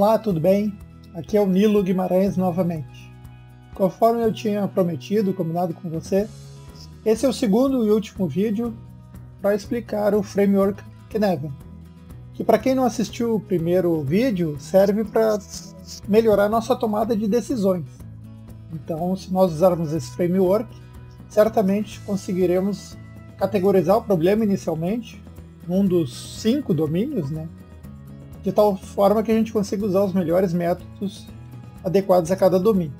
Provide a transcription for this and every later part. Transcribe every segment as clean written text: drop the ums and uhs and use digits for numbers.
Olá, tudo bem? Aqui é o Nilo Guimarães novamente. Conforme eu tinha prometido, combinado com você, esse é o segundo e último vídeo para explicar o Framework Cynefin, que para quem não assistiu o primeiro vídeo, serve para melhorar nossa tomada de decisões. Então, se nós usarmos esse framework, certamente conseguiremos categorizar o problema inicialmente, num dos 5 domínios, né? De tal forma que a gente consiga usar os melhores métodos adequados a cada domínio.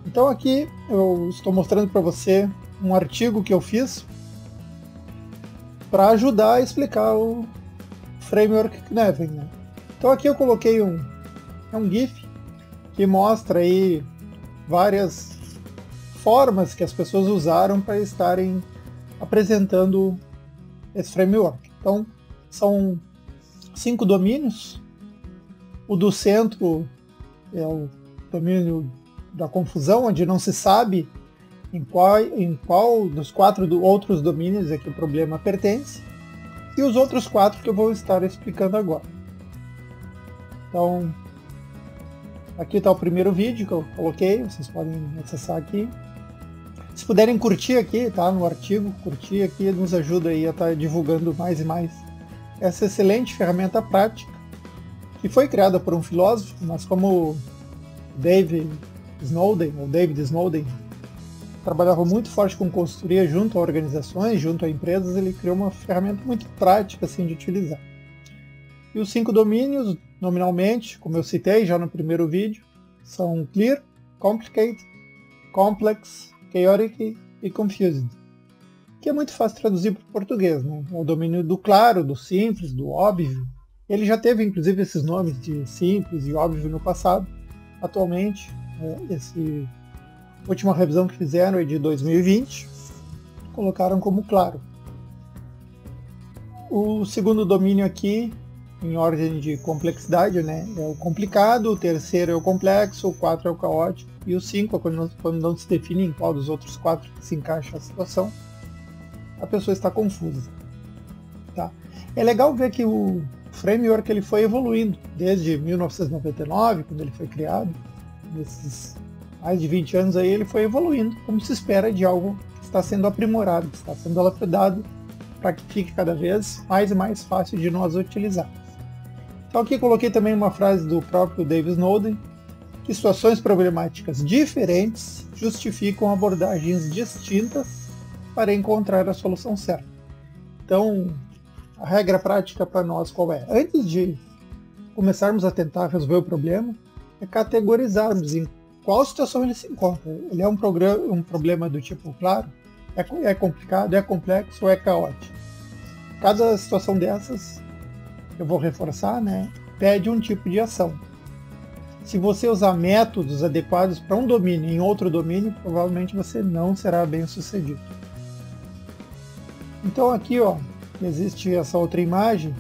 Então aqui eu estou mostrando para você um artigo que eu fiz para ajudar a explicar o Framework Cynefin, né? Então aqui eu coloquei um GIF que mostra aí várias formas que as pessoas usaram para estarem apresentando esse framework. Então são 5 domínios. O do centro é o domínio da confusão, onde não se sabe em qual dos 4 outros domínios é que o problema pertence, e os outros 4 que eu vou estar explicando agora. Então, aqui está o primeiro vídeo que eu coloquei, vocês podem acessar aqui. Se puderem curtir aqui, tá, no artigo, curtir aqui nos ajuda aí a estar divulgando mais e mais essa excelente ferramenta prática, que foi criada por um filósofo, mas como David Snowden trabalhava muito forte com consultoria junto a organizações, junto a empresas, ele criou uma ferramenta muito prática assim, de utilizar. E os 5 domínios, nominalmente, como eu citei já no primeiro vídeo, são Clear, Complicated, Complex, Chaotic e Confused, que é muito fácil traduzir para o português, né? É o domínio do claro, do simples, do óbvio. Ele já teve inclusive esses nomes de simples e óbvio no passado. Atualmente, essa última revisão que fizeram é de 2020, colocaram como claro. O segundo domínio aqui, em ordem de complexidade, né, é o complicado, o terceiro é o complexo, o 4 é o caótico, e o 5 é quando não se define em qual dos outros 4 se encaixa a situação, a pessoa está confusa. Tá? É legal ver que o framework ele foi evoluindo desde 1999, quando ele foi criado. Nesses mais de 20 anos aí ele foi evoluindo, como se espera de algo que está sendo aprimorado, que está sendo lapidado para que fique cada vez mais e mais fácil de nós utilizar. Então aqui coloquei também uma frase do próprio David Snowden, que situações problemáticas diferentes justificam abordagens distintas para encontrar a solução certa. Então, a regra prática para nós qual é? Antes de começarmos a tentar resolver o problema, é categorizarmos em qual situação ele se encontra. Ele é um problema do tipo claro, é complicado, é complexo ou é caótico. Cada situação dessas, eu vou reforçar, né, pede um tipo de ação. Se você usar métodos adequados para um domínio em outro domínio, provavelmente você não será bem sucedido. Então aqui, ó, existe essa outra imagem.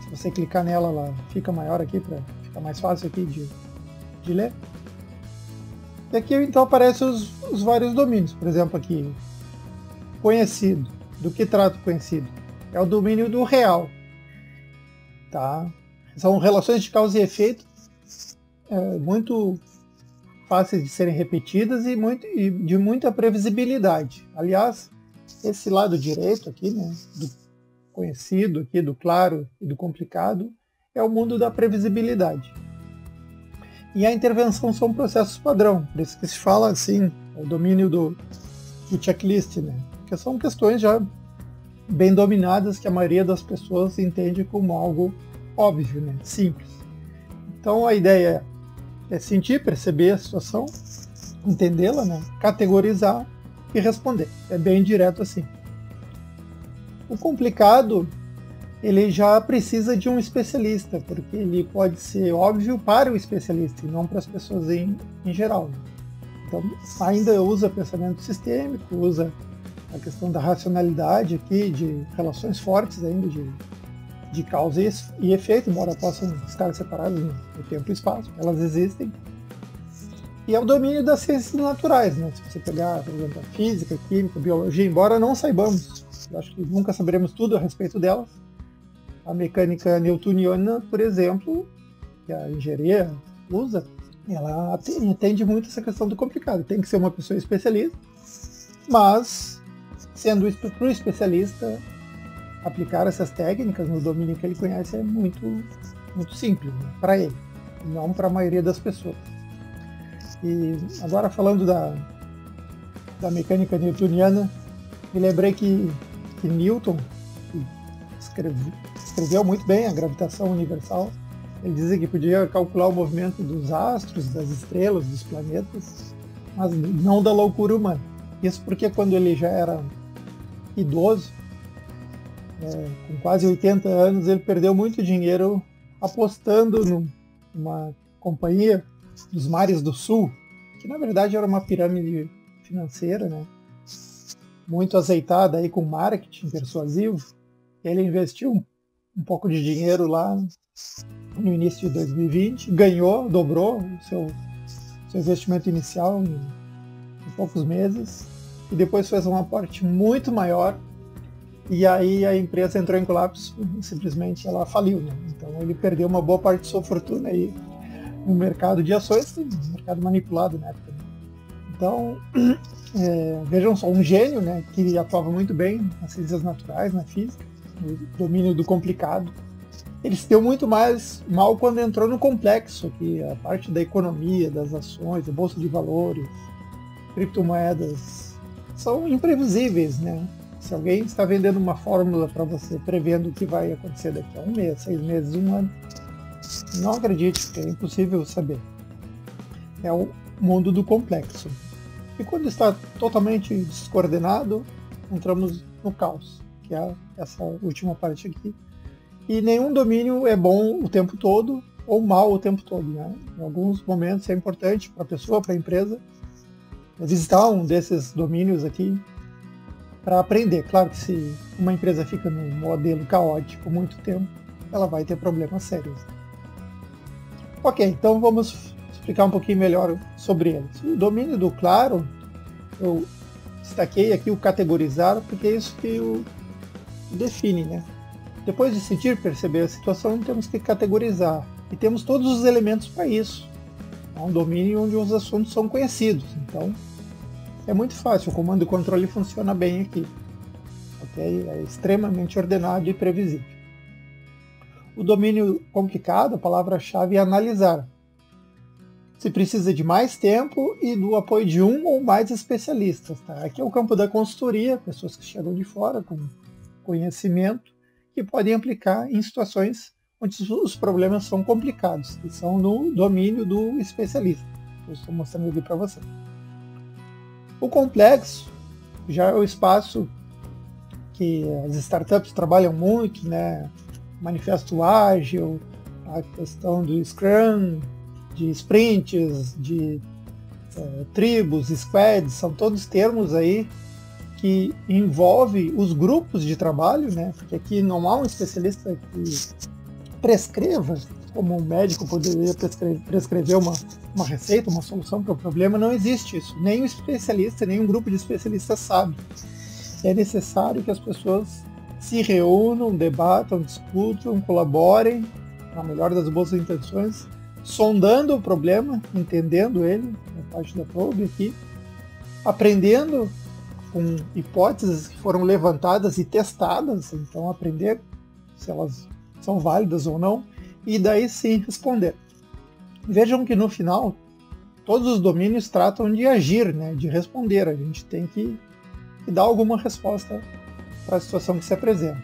Se você clicar nela, ela fica maior aqui, para ficar mais fácil aqui de ler. E aqui então aparecem os vários domínios. Por exemplo, aqui, conhecido. Do que trata o conhecido? É o domínio do real. Tá? São relações de causa e efeito muito fáceis de serem repetidas e de muita previsibilidade. Aliás, esse lado direito aqui, né, do conhecido, aqui, do claro e do complicado, é o mundo da previsibilidade. E a intervenção são processos padrão, por isso que se fala assim, o domínio do checklist, né, porque são questões já bem dominadas que a maioria das pessoas entende como algo óbvio, né, simples. Então a ideia é sentir, perceber a situação, entendê-la, né, categorizar e responder. É bem direto assim. O complicado, ele já precisa de um especialista, porque ele pode ser óbvio para o especialista e não para as pessoas em geral. Então, ainda usa pensamento sistêmico, usa a questão da racionalidade aqui, de relações fortes ainda de causa e efeito, embora possam estar separadas no tempo e espaço, elas existem. E é o domínio das ciências naturais, né? Se você pegar, por exemplo, a física, a química, a biologia, embora não saibamos, eu acho que nunca saberemos tudo a respeito delas. A mecânica newtoniana, por exemplo, que a engenharia usa, ela entende muito essa questão do complicado. Tem que ser uma pessoa especialista, mas sendo para o especialista aplicar essas técnicas no domínio que ele conhece é muito, muito simples, né, para ele, não para a maioria das pessoas. E agora falando da mecânica newtoniana, me lembrei que Newton escreveu muito bem a gravitação universal. Ele dizia que podia calcular o movimento dos astros, das estrelas, dos planetas, mas não da loucura humana. Isso porque quando ele já era idoso, com quase 80 anos, ele perdeu muito dinheiro apostando numa companhia dos mares do sul, que na verdade era uma pirâmide financeira, né? Muito azeitada aí com marketing persuasivo. Ele investiu um pouco de dinheiro lá no início de 2020, ganhou, dobrou o seu investimento inicial em poucos meses, e depois fez um aporte muito maior, e aí a empresa entrou em colapso, simplesmente ela faliu, né? Então ele perdeu uma boa parte de sua fortuna aí no mercado de ações, no mercado manipulado na época. Então, vejam só, um gênio, né, que atuava muito bem nas ciências naturais, na física, no domínio do complicado. Ele se deu muito mais mal quando entrou no complexo, que a parte da economia, das ações, da bolsa de valores, criptomoedas, são imprevisíveis, né? Se alguém está vendendo uma fórmula para você, prevendo o que vai acontecer daqui a um mês, 6 meses, 1 ano, não acredite, porque é impossível saber. É o mundo do complexo. E quando está totalmente descoordenado, entramos no caos, que é essa última parte aqui. E nenhum domínio é bom o tempo todo ou mal o tempo todo, né? Em alguns momentos é importante para a pessoa, para a empresa, visitar um desses domínios aqui para aprender. Claro que se uma empresa fica num modelo caótico muito tempo, ela vai ter problemas sérios. Ok, então vamos explicar um pouquinho melhor sobre eles. O domínio do claro, eu destaquei aqui o categorizar, porque é isso que o define, né? Depois de sentir, perceber a situação, temos que categorizar. E temos todos os elementos para isso. É um domínio onde os assuntos são conhecidos. Então, é muito fácil. O comando e controle funciona bem aqui. Okay? É extremamente ordenado e previsível. O domínio complicado, a palavra-chave é analisar. Se precisa de mais tempo e do apoio de um ou mais especialistas. Tá? Aqui é o campo da consultoria, pessoas que chegam de fora com conhecimento, que podem aplicar em situações onde os problemas são complicados, e são no domínio do especialista. Eu estou mostrando aqui para você. O complexo já é o espaço que as startups trabalham muito, né? Manifesto ágil, a questão do Scrum, de sprints, de tribos, squads, são todos termos aí que envolve os grupos de trabalho, né? Porque aqui não há um especialista que prescreva, como um médico poderia prescrever uma receita, uma solução para o problema. Não existe isso. Nem um especialista, nem um grupo de especialistas sabe. É necessário que as pessoas se reúnam, debatam, discutam, colaborem, na melhor das boas intenções, sondando o problema, entendendo ele, na parte da probe aqui, aprendendo com hipóteses que foram levantadas e testadas, então aprender se elas são válidas ou não, e daí sim responder. Vejam que no final, todos os domínios tratam de agir, né, de responder. A gente tem que dar alguma resposta para a situação que se apresenta.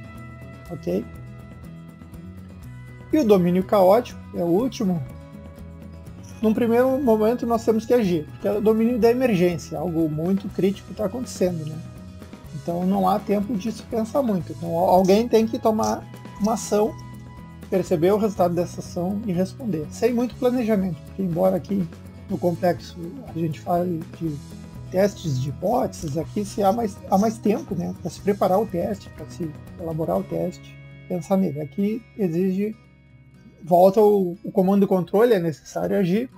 Ok? E o domínio caótico é o último. Num primeiro momento nós temos que agir, porque é o domínio da emergência, algo muito crítico está acontecendo, né? Então não há tempo de se pensar muito. Então alguém tem que tomar uma ação, perceber o resultado dessa ação e responder, sem muito planejamento, porque embora aqui no complexo a gente fale de testes de hipóteses, aqui se há mais tempo, né, para se preparar o teste, para se elaborar o teste, pensar nele. Aqui exige, volta o comando e controle, é necessário agir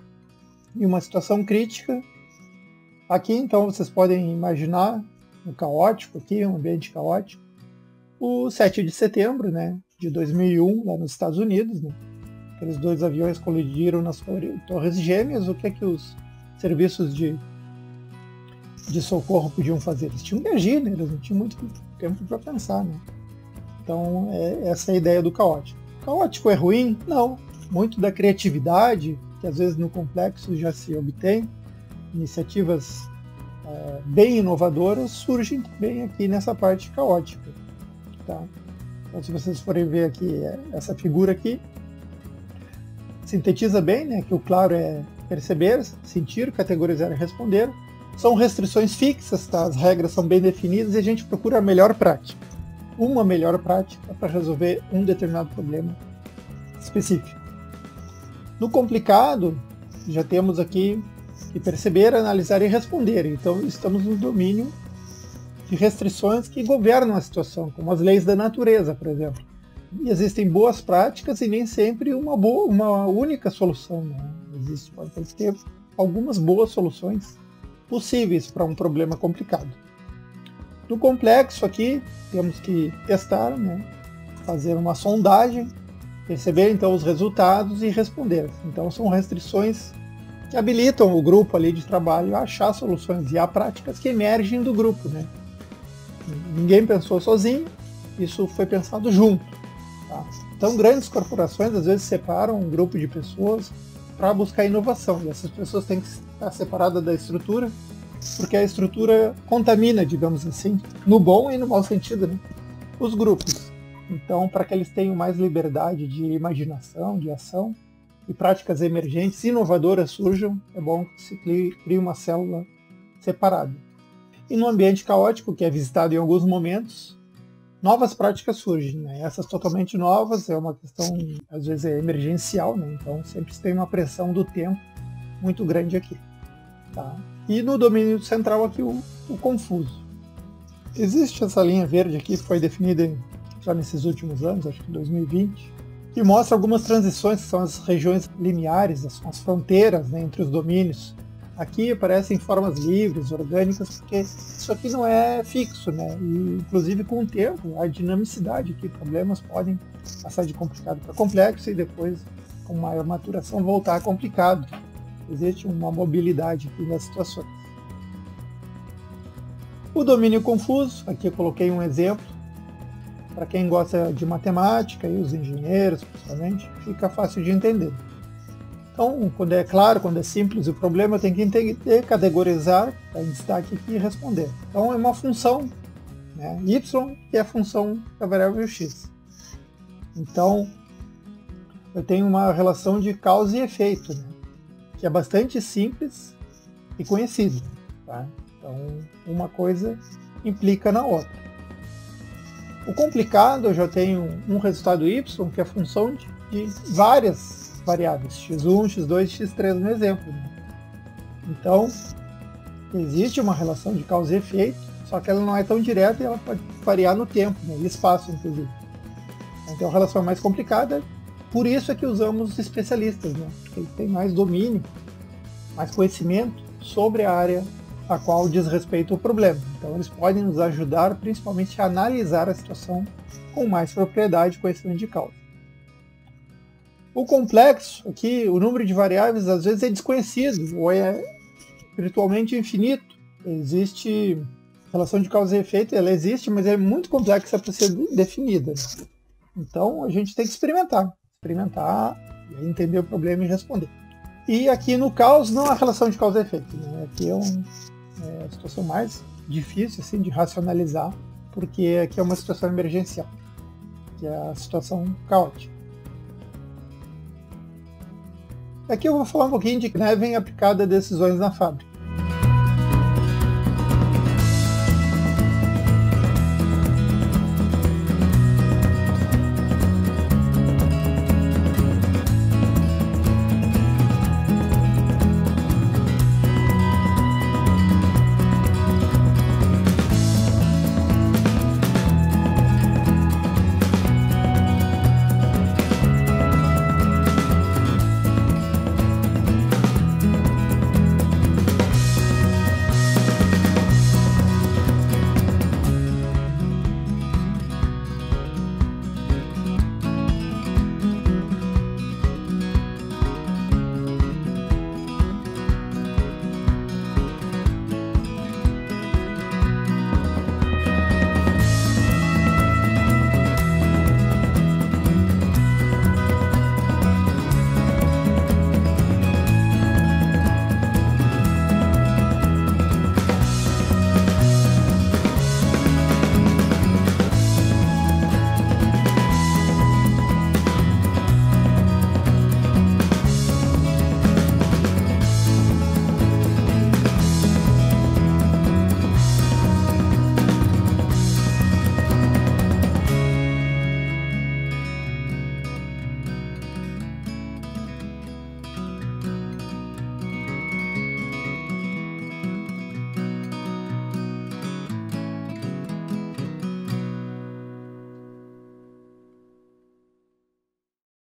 em uma situação crítica. Aqui então vocês podem imaginar um caótico aqui, um ambiente caótico. O 7 de setembro, né, de 2001, lá nos Estados Unidos, né, aqueles 2 aviões colidiram nas torres gêmeas, o que é que os serviços de socorro podiam fazer? Eles tinham que agir, né? Eles não tinham muito tempo para pensar, né? Então, essa é a ideia do caótico. Caótico é ruim? Não. Muito da criatividade, que às vezes no complexo já se obtém, iniciativas bem inovadoras, surgem também aqui nessa parte caótica. Tá? Então, se vocês forem ver aqui, essa figura aqui, sintetiza bem, né, que o claro é perceber, sentir, categorizar e responder. São restrições fixas, tá? As regras são bem definidas e a gente procura a melhor prática. Uma melhor prática para resolver um determinado problema específico. No complicado, já temos aqui que perceber, analisar e responder. Então, estamos no domínio de restrições que governam a situação, como as leis da natureza, por exemplo. E existem boas práticas e nem sempre uma única solução, né? Pode ter algumas boas soluções possíveis para um problema complicado. No complexo aqui, temos que testar, né? Fazer uma sondagem, perceber então os resultados e responder. Então são restrições que habilitam o grupo ali de trabalho a achar soluções, e há práticas que emergem do grupo, né? Ninguém pensou sozinho, isso foi pensado junto. Tá? Então grandes corporações às vezes separam um grupo de pessoas para buscar inovação, e essas pessoas têm que estar separadas da estrutura, porque a estrutura contamina, digamos assim, no bom e no mau sentido, né? Os grupos. Então, para que eles tenham mais liberdade de imaginação, de ação, e práticas emergentes, inovadoras surjam, é bom que se crie uma célula separada. E no ambiente caótico, que é visitado em alguns momentos, novas práticas surgem, né? Essas totalmente novas é uma questão, às vezes é emergencial, né? Então sempre tem uma pressão do tempo muito grande aqui. Tá? E no domínio central aqui o confuso. Existe essa linha verde aqui, que foi definida já nesses últimos anos, acho que em 2020, que mostra algumas transições, que são as regiões limiares, as fronteiras, né, entre os domínios. Aqui aparecem formas livres, orgânicas, porque isso aqui não é fixo, né? E, inclusive, com o tempo, a dinamicidade aqui, problemas podem passar de complicado para complexo e depois, com maior maturação, voltar a complicado. Existe uma mobilidade aqui das situações. O domínio confuso, aqui eu coloquei um exemplo, para quem gosta de matemática e os engenheiros, principalmente, fica fácil de entender. Então, quando é claro, quando é simples o problema, tem que entender, categorizar, dar destaque aqui e responder. Então, é uma função, né? Y, que é a função da variável x. Então, eu tenho uma relação de causa e efeito, né? Que é bastante simples e conhecida. Tá? Então, uma coisa implica na outra. O complicado, eu já tenho um resultado y, que é a função de várias variáveis, x1, x2, x3 no exemplo. Né? Então, existe uma relação de causa e efeito, só que ela não é tão direta e ela pode variar no tempo, no espaço, inclusive. Então, a relação é mais complicada, por isso é que usamos especialistas, né? Porque eles têm mais domínio, mais conhecimento sobre a área a qual diz respeito ao problema. Então, eles podem nos ajudar, principalmente, a analisar a situação com mais propriedade e conhecimento de causa. O complexo, aqui, o número de variáveis às vezes é desconhecido, ou é virtualmente infinito. Existe relação de causa e efeito, ela existe, mas é muito complexa para ser definida. Então, a gente tem que experimentar e entender o problema e responder. E aqui no caos não há relação de causa e efeito. Né? Aqui é a situação mais difícil assim, de racionalizar, porque aqui é uma situação emergencial, que é a situação caótica. Aqui eu vou falar um pouquinho de neve aplicada a decisões na fábrica.